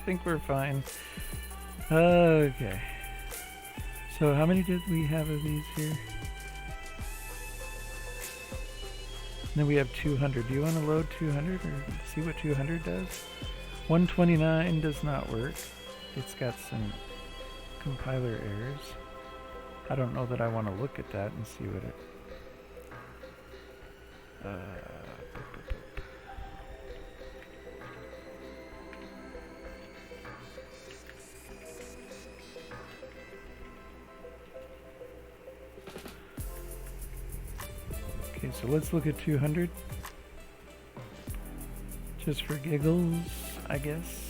think we're fine. Okay. So how many did we have of these here? And then we have 200. Do you want to load 200 or see what 200 does? 129 does not work. It's got some compiler errors. I don't know that I want to look at that and see what it... Okay, so let's look at 200. Just for giggles, I guess.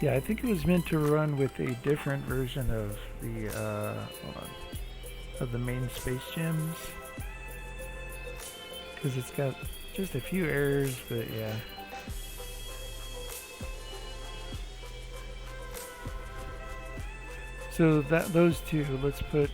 Yeah, I think it was meant to run with a different version of the hold on, of the main space gems, because it's got just a few errors, but yeah. So those two, let's put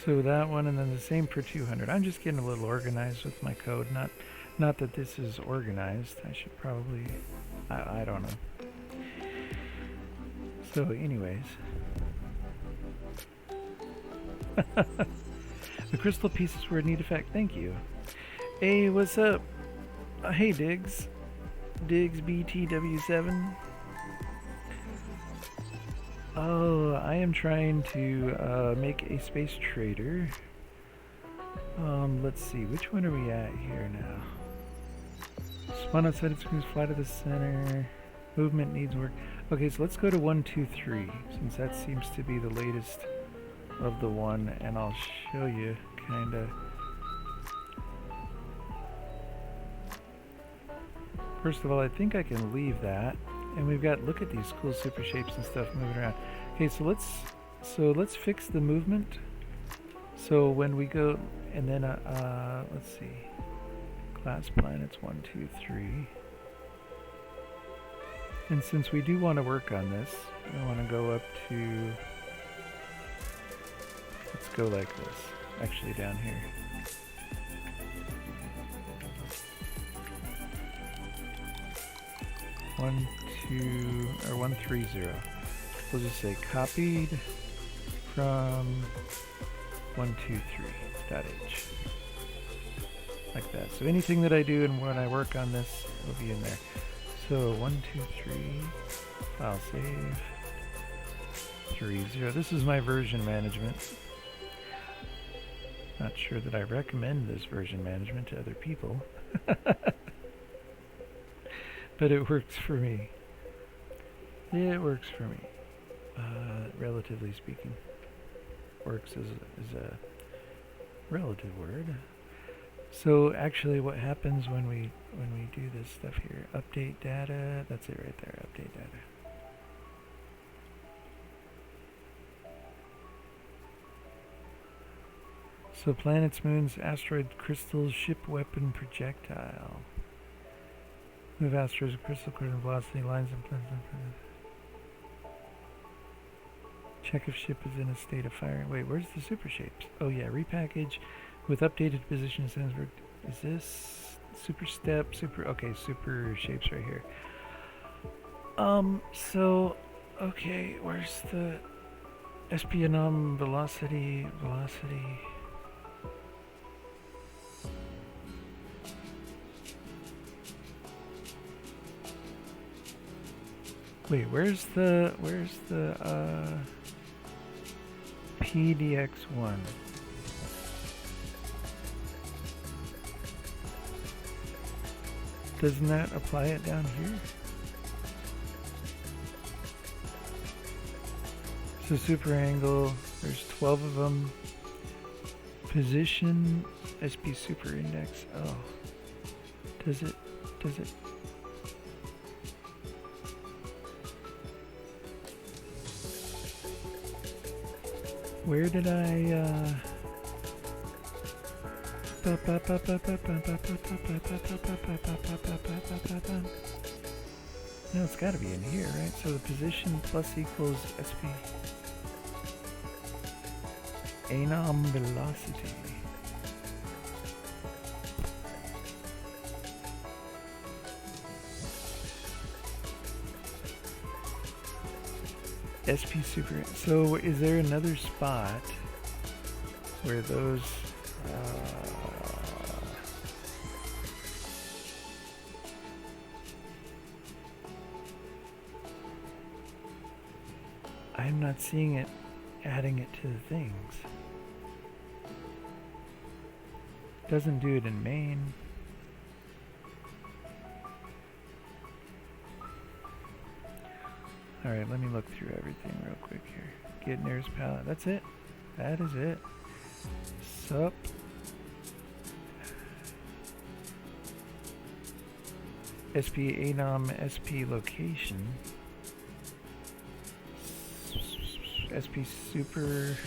so that one, and then the same for 200. I'm just getting a little organized with my code. Not that this is organized. I should probably, I don't know. So anyways. The crystal pieces were a neat effect. Thank you. Hey, what's up? Hey, Diggs. Diggs BTW7. Oh, I am trying to make a space trader. Let's see. Which one are we at here now? Spawn outside of screens, fly to the center. Movement needs work. Okay, so let's go to 1, 2, 3, since that seems to be the latest of the one, and I'll show you kinda. First of all, I think I can leave that, and we've got, look at these cool super shapes and stuff moving around. Okay, so let's fix the movement. So when we go, and then let's see, class planets 1, 2, 3. And since we do want to work on this, I want to go up to, let's go like this, actually down here. One, two, or 130. We'll just say copied from 123.h. Like that. So anything that I do and when I work on this will be in there. So 123, file save, 30. This is my version management. Not sure that I recommend this version management to other people. But it works for me. It works for me. Relatively speaking. Works is a relative word. So actually what happens when we do this stuff here, update data, that's it right there, update data. So planets, moons, asteroid, crystals, ship, weapon, projectile. Move asteroids, crystal, according velocity, lines and planets. Check if ship is in a state of fire. Wait, where's the super shapes? Oh yeah, repackage with updated position. Is this super step, super, okay, super shapes right here. So, okay, where's the espionom velocity? Wait, where's the PDX1? Doesn't that apply it down here? So super angle, there's 12 of them. Position, SP super index. Oh, does it? Where did I, No, it's got to be in here, right? So the position plus equals SP. Anom velocity. SP super. So is there another spot where those I'm not seeing it adding it to the things. Doesn't do it in main. Alright, let me look through everything real quick here. Get nearest palette. That's it. That is it. Sup. SP Anom SP location. SP super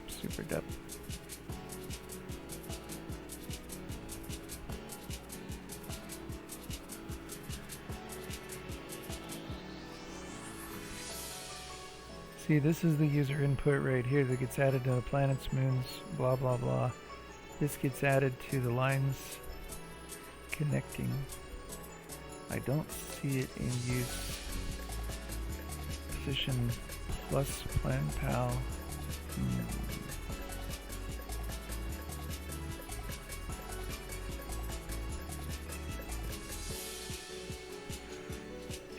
super depth. See, this is the user input right here that gets added to the planets, moons, blah blah blah. This gets added to the lines connecting. I don't see it in use. Position plus plan pal.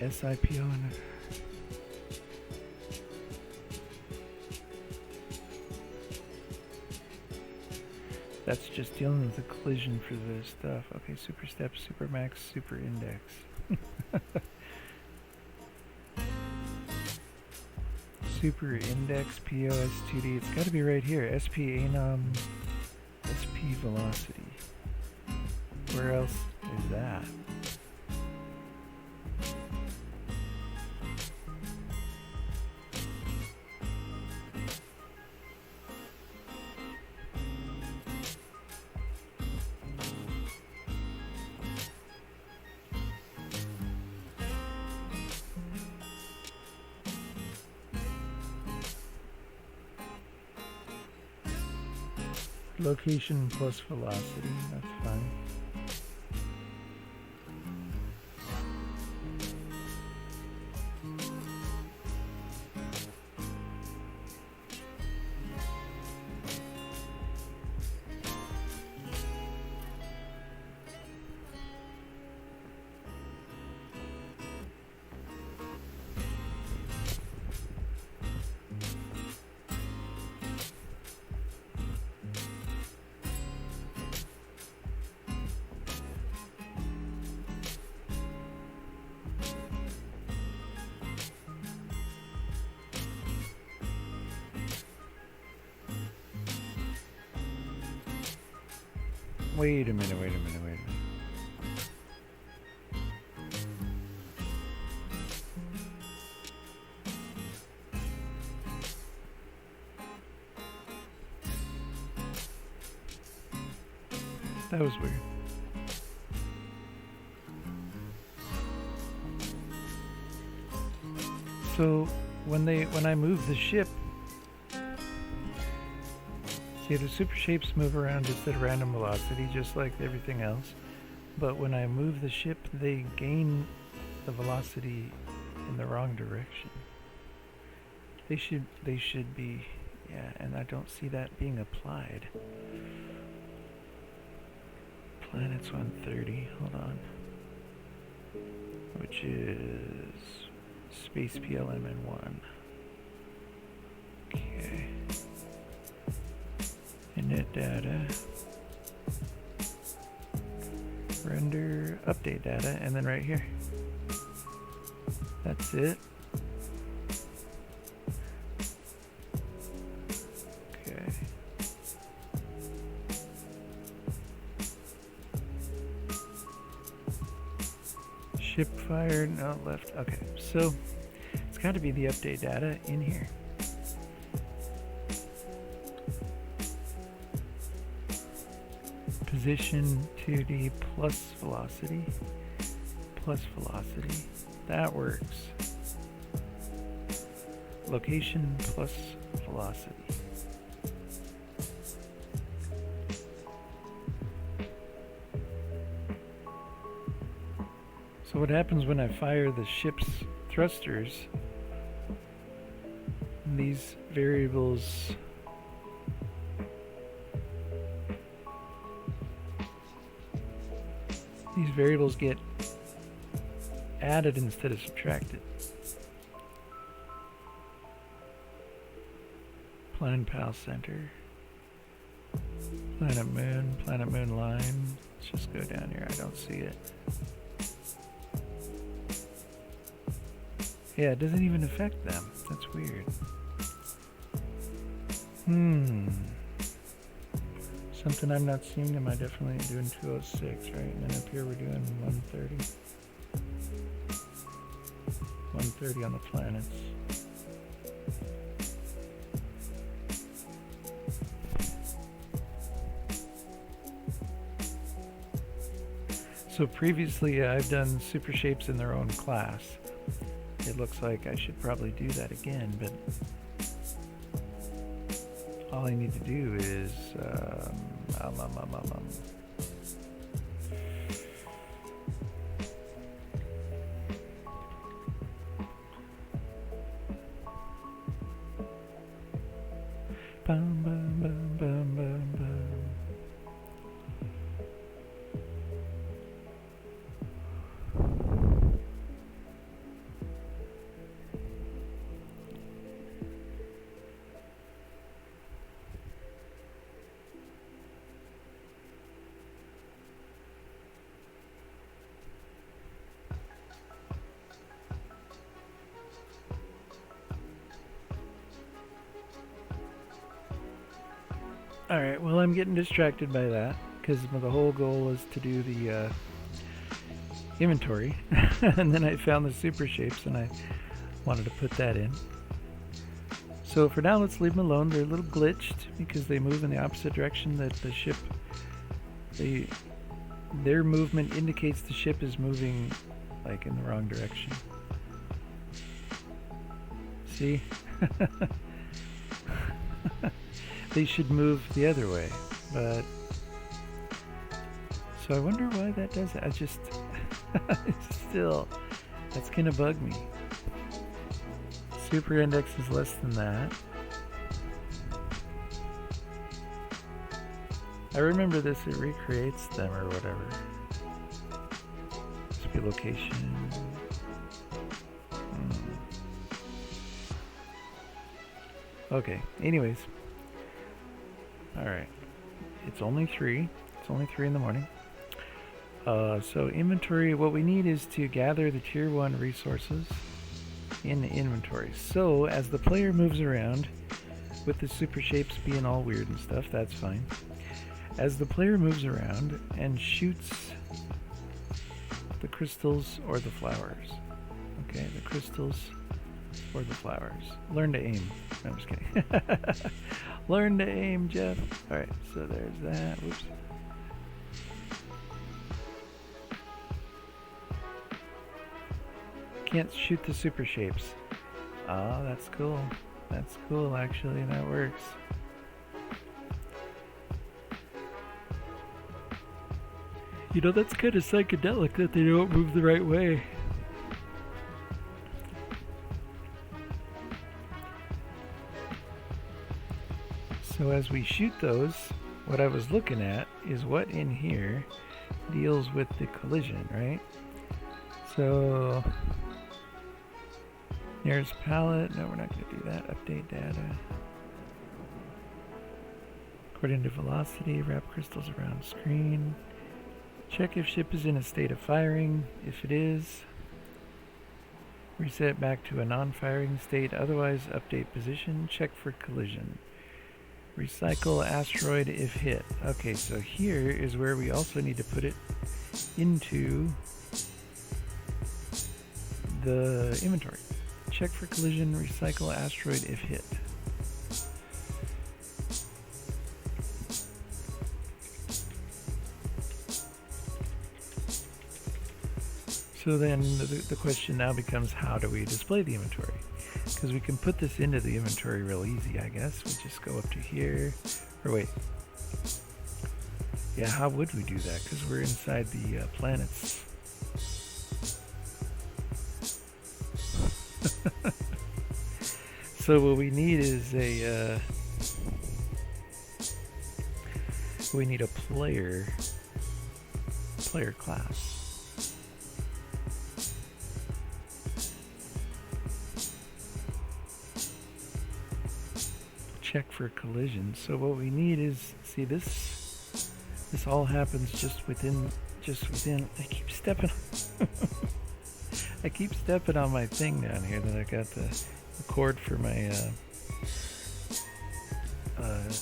SIPO and that's just dealing with the collision for the stuff. Okay, super step, super max, super index. Super index POS2D. It's got to be right here. SP Anom SP velocity. Where else is that? Location plus velocity, that's fine. Wait a minute. That was weird. So when I move the ship, see, the super shapes move around just at a random velocity, just like everything else. But when I move the ship, they gain the velocity in the wrong direction. They should be, yeah, and I don't see that being applied. Planets 130, hold on. Which is space PLMN1. Okay. Init data, render, update data, and then right here. That's it. Okay. Ship fired, no, left. Okay, so it's got to be the update data in here. Position 2D plus velocity. That works. Location plus velocity. So what happens when I fire the ship's thrusters? These variables get added instead of subtracted. Planet Pal Center. Planet Moon line. Let's just go down here. I don't see it. Yeah, it doesn't even affect them. That's weird. Something I'm not seeing. Am I definitely doing 206, right? And then up here we're doing 130. 130 on the planets. So previously I've done super shapes in their own class. It looks like I should probably do that again, but all I need to do is bum, bum, bum, bum, bum, bum. Alright, well I'm getting distracted by that because the whole goal was to do the inventory and then I found the super shapes and I wanted to put that in. So for now let's leave them alone. They're a little glitched because they move in the opposite direction that the ship, their movement indicates the ship is moving like in the wrong direction. See? They should move the other way, but so I wonder why that does it. I just still, that's gonna bug me. Super index is less than that. I remember this, it recreates them or whatever. This would be location. Okay, anyways. Alright, it's only 3 in the morning. So inventory, what we need is to gather the tier 1 resources in the inventory. So as the player moves around, with the super shapes being all weird and stuff, that's fine. As the player moves around and shoots the crystals or the flowers. Okay, the crystals or the flowers. Learn to aim. No, I'm just kidding. Learn to aim, Jeff. Alright, so there's that. Whoops. Can't shoot the super shapes. Oh, that's cool. That's cool, actually. That works. You know, that's kind of psychedelic that they don't move the right way. So as we shoot those, what I was looking at is what in here deals with the collision, right? So there's palette. No, we're not going to do that. Update data. According to velocity, wrap crystals around screen. Check if ship is in a state of firing. If it is, reset back to a non-firing state. Otherwise, update position. Check for collision. Recycle asteroid if hit. Okay, so here is where we also need to put it into the inventory. Check for collision, recycle asteroid if hit. So then the question now becomes, how do we display the inventory? Because we can put this into the inventory real easy, I guess. We just go up to here, or wait. Yeah, how would we do that? Because we're inside the planets. So what we need is we need a player class. Check for collision. So what we need is, see, this all happens just within I keep stepping I keep stepping on my thing down here that I got the cord for my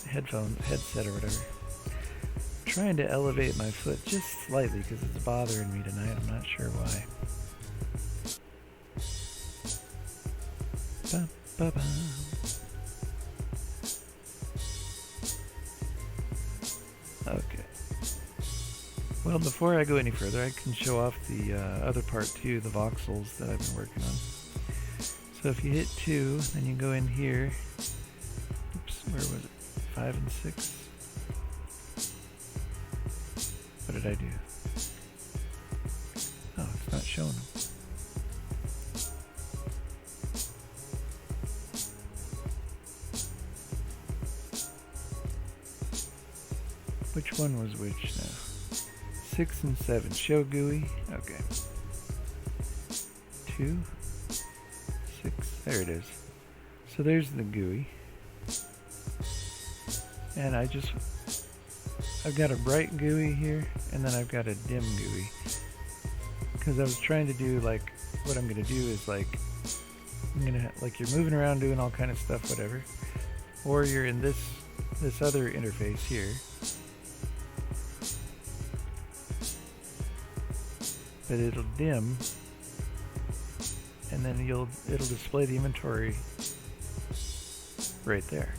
headset or whatever. I'm trying to elevate my foot just slightly because it's bothering me tonight. I'm not sure why. Ba, ba, ba. Okay. Well, before I go any further, I can show off the other part too, the voxels that I've been working on. So if you hit 2, then you go in here. Oops, where was it? 5 and 6. What did I do? Oh, it's not showing them. Which one was which now? 6 and 7. Show GUI. Okay. 2, 6. There it is. So there's the GUI. And I've got a bright GUI here, and then I've got a dim GUI. Because I was trying to do, like, what I'm going to do is, like, like you're moving around doing all kind of stuff, whatever. Or you're in this other interface here. But it'll dim, and then it'll display the inventory right there.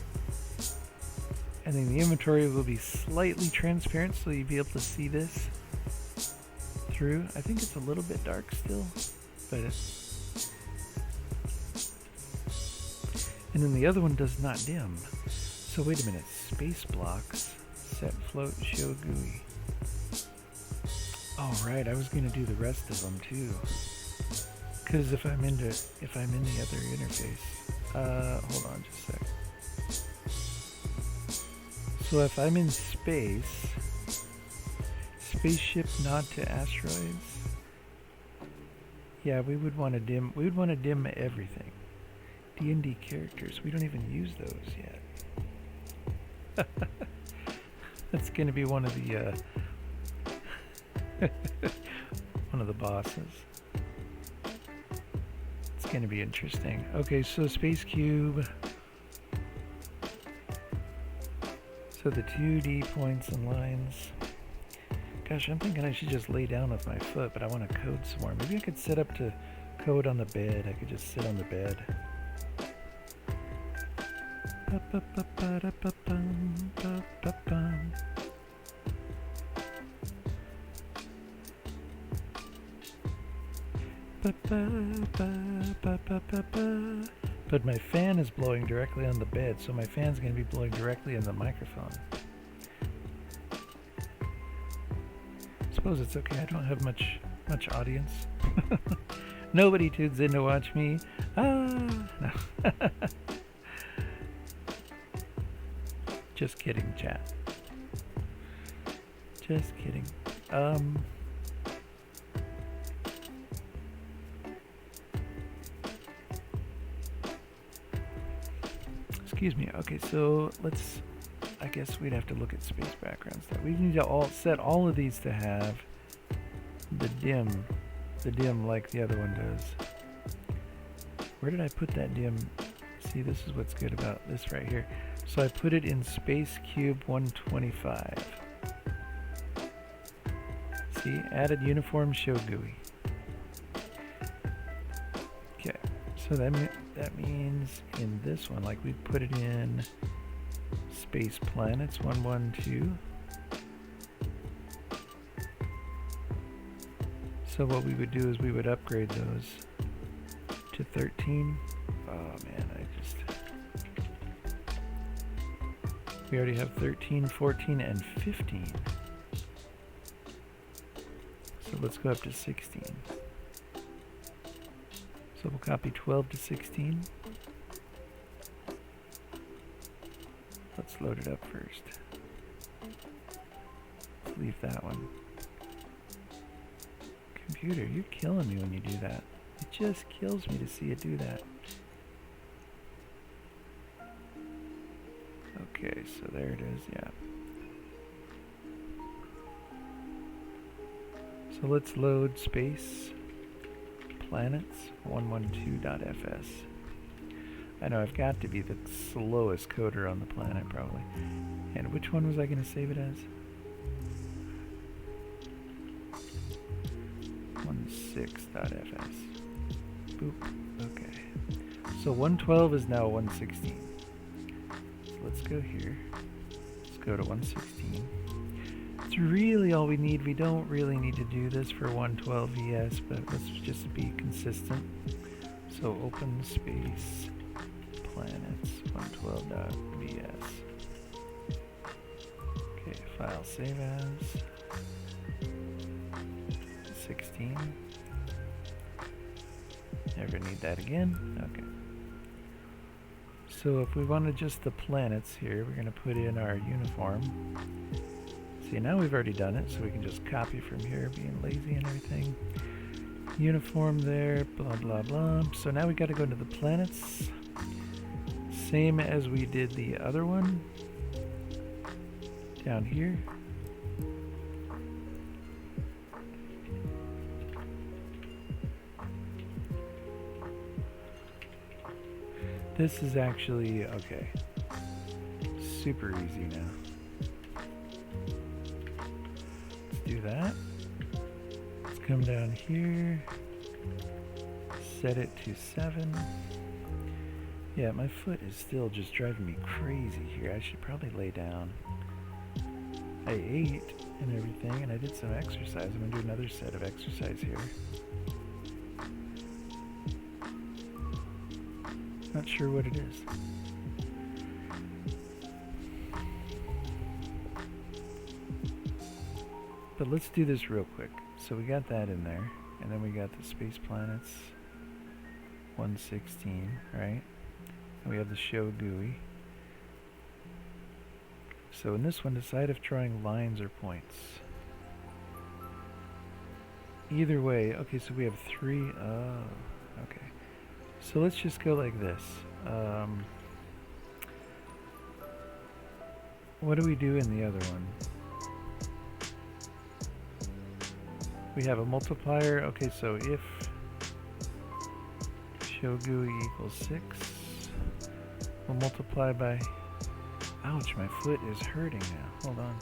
And then the inventory will be slightly transparent, so you'll be able to see this through. I think it's a little bit dark still, but and then the other one does not dim. So wait a minute, space blocks, set float, show GUI. Oh right, I was gonna do the rest of them too. Because if I'm in the other interface, hold on just a sec. So if I'm in space, spaceship nod to asteroids. Yeah, we would want to dim. We would want to dim everything. D&D characters. We don't even use those yet. That's gonna be one of the one of the bosses. It's gonna be interesting. Okay, so Space Cube. So the 2D points and lines. Gosh, I'm thinking I should just lay down with my foot, but I want to code some more. Maybe I could set up to code on the bed. I could just sit on the bed. But my fan is blowing directly on the bed, so my fan's going to be blowing directly in the microphone. Suppose it's okay. I don't have much audience. Nobody tunes in to watch me. No. Just kidding, chat. Just kidding. Excuse me. Okay, so let's. I guess we'd have to look at space background stuff. We need to set all of these to have the dim like the other one does. Where did I put that dim? See, this is what's good about this right here. So I put it in Space Cube 125. See, added uniform show GUI. Okay, so that means in this one, like we put it in Space Planets 112. So what we would do is we would upgrade those to 13. Oh man, we already have 13, 14, and 15. So let's go up to 16. So we'll copy 12 to 16. Let's load it up first. Let's leave that one. Computer, you're killing me when you do that. It just kills me to see it do that. Okay, so there it is, yeah. So let's load space planets 112.fs. I know I've got to be the slowest coder on the planet probably. And which one was I going to save it as? 16.fs. Boop. Okay. So 112 is now 116. So let's go here. Let's go to 116. It's really all we need. We don't really need to do this for 112 VS, but let's just be consistent. So open space planets 112.vs. Okay, file save as 16. Never need that again. Okay. So if we want just the planets here, we're going to put in our uniform. See, now we've already done it, so we can just copy from here, being lazy and everything. Uniform there, blah, blah, blah. So now we got to go to the planets. Same as we did the other one. Down here. This is actually, okay, super easy now. Let's do that. Let's come down here, set it to 7. Yeah, my foot is still just driving me crazy here. I should probably lay down. I ate and everything, and I did some exercise. I'm gonna do another set of exercise here. Not sure what it is. But let's do this real quick. So we got that in there, and then we got the space planets 116, right? And we have the show GUI. So in this one, decide if drawing lines or points. Either way, okay, so we have 3, oh, okay. So let's just go like this. What do we do in the other one? We have a multiplier. Okay, so if show GUI equals 6, we'll multiply by... Ouch, my foot is hurting now. Hold on.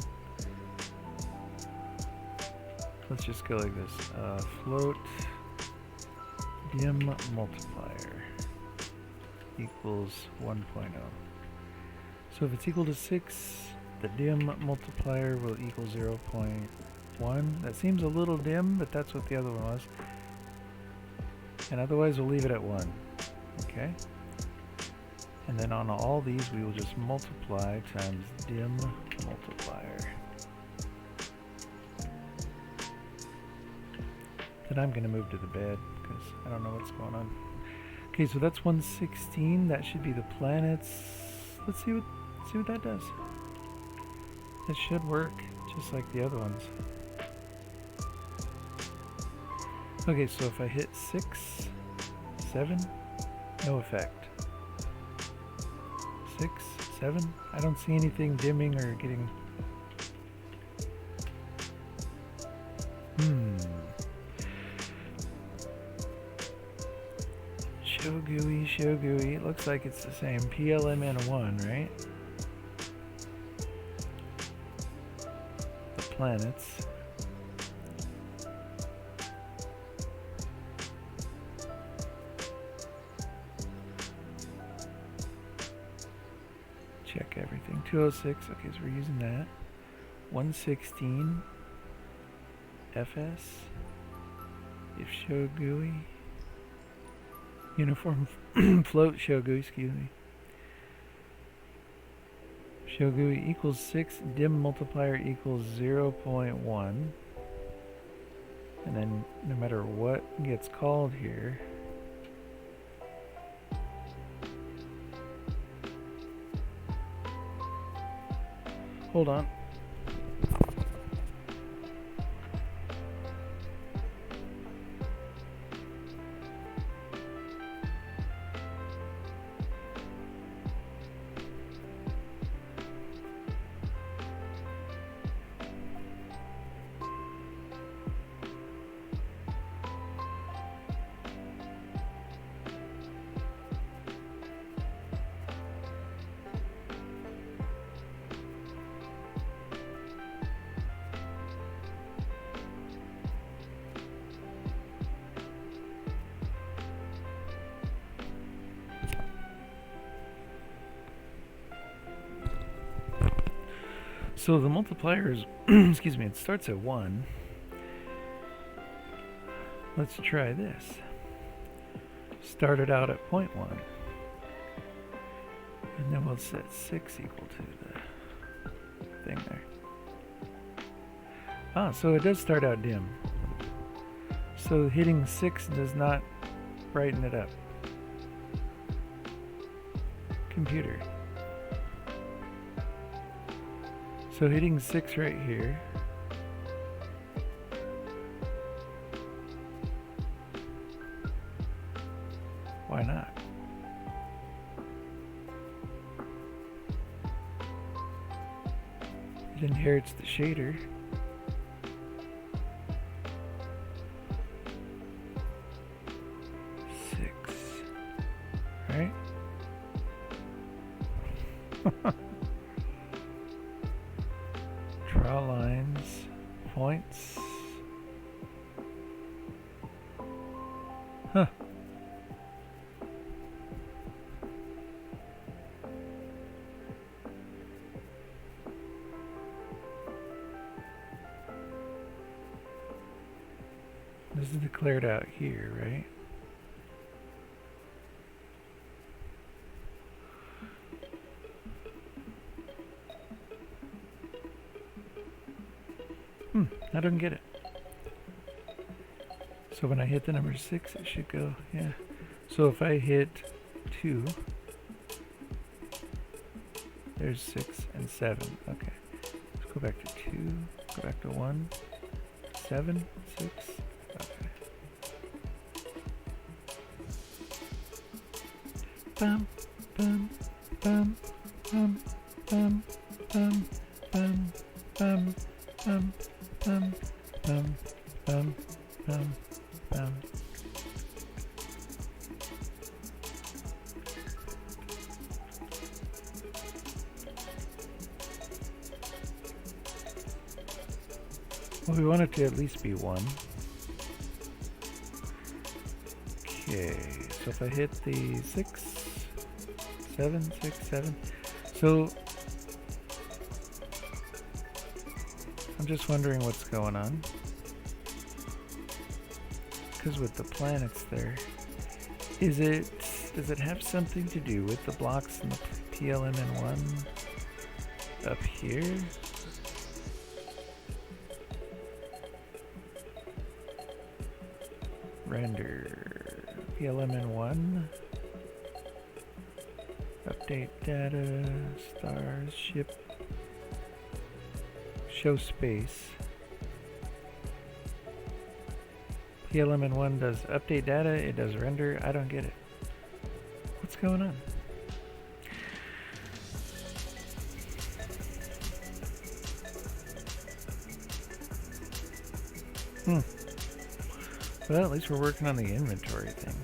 Let's just go like this. Float dim multiplier equals 1.0. So if it's equal to 6, the dim multiplier will equal 0.1. That seems a little dim, but that's what the other one was. And otherwise we'll leave it at 1. Okay? And then on all these we will just multiply times dim multiplier. Then I'm going to move to the bed because I don't know what's going on. Okay, so that's 116. That should be the planets. Let's see what that does. It should work just like the other ones. Okay, so if I hit 6, 7, no effect. 6, 7, I don't see anything dimming or getting... Show GUI, it looks like it's the same. PLMN1, right? The planets. Check everything. 206, okay, so we're using that. 116 FS. if show GUI, uniform float show GUI, excuse me. Show GUI equals 6, dim multiplier equals 0.1. And then no matter what gets called here, hold on. So the multiplier is, excuse me, it starts at 1. Let's try this. Started out at 0.1. And then we'll set 6 equal to the thing there. Ah, so it does start out dim. So hitting 6 does not brighten it up. Computer. So hitting 6 right here. Why not? It inherits the shader. Right? Draw lines, points. Huh. This is declared out here, right? I don't get it. So when I hit the number 6, it should go, yeah. So if I hit 2, there's 6 and 7. Okay. Let's go back to 2, go back to 1, 7, 6. Okay. Bum, bum, bum, bum, bum, bum, bum, bum, bum. Bum, bum, bum, bum, bum. Well, we want it to at least be 1. Okay, so if I hit the 6, 7, 6, 7, so I'm just wondering what's going on. Because with the planets there, does it have something to do with the blocks in the PLMN1 up here? Render PLMN1, update data, stars, ship, show space. PLMN1 does update data, it does render. I don't get it. What's going on? Well, at least we're working on the inventory thing.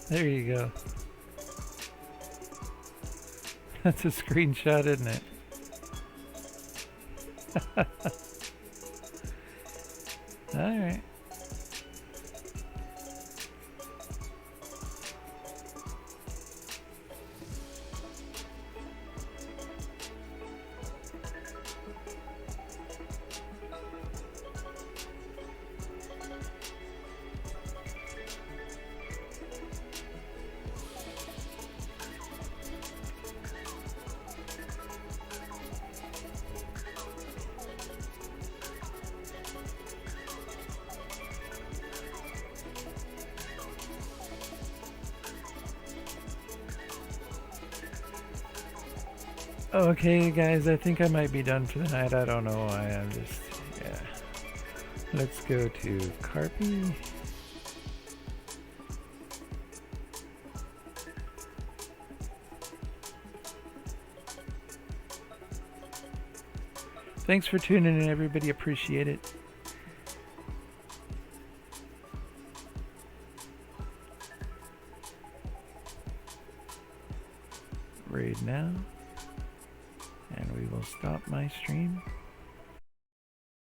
There you go. That's a screenshot, isn't it? Alright. Okay, guys, I think I might be done for the night. I don't know why. I'm just, yeah. Let's go to Carpy. Thanks for tuning in, everybody. Appreciate it. Raid now. And we will stop my stream.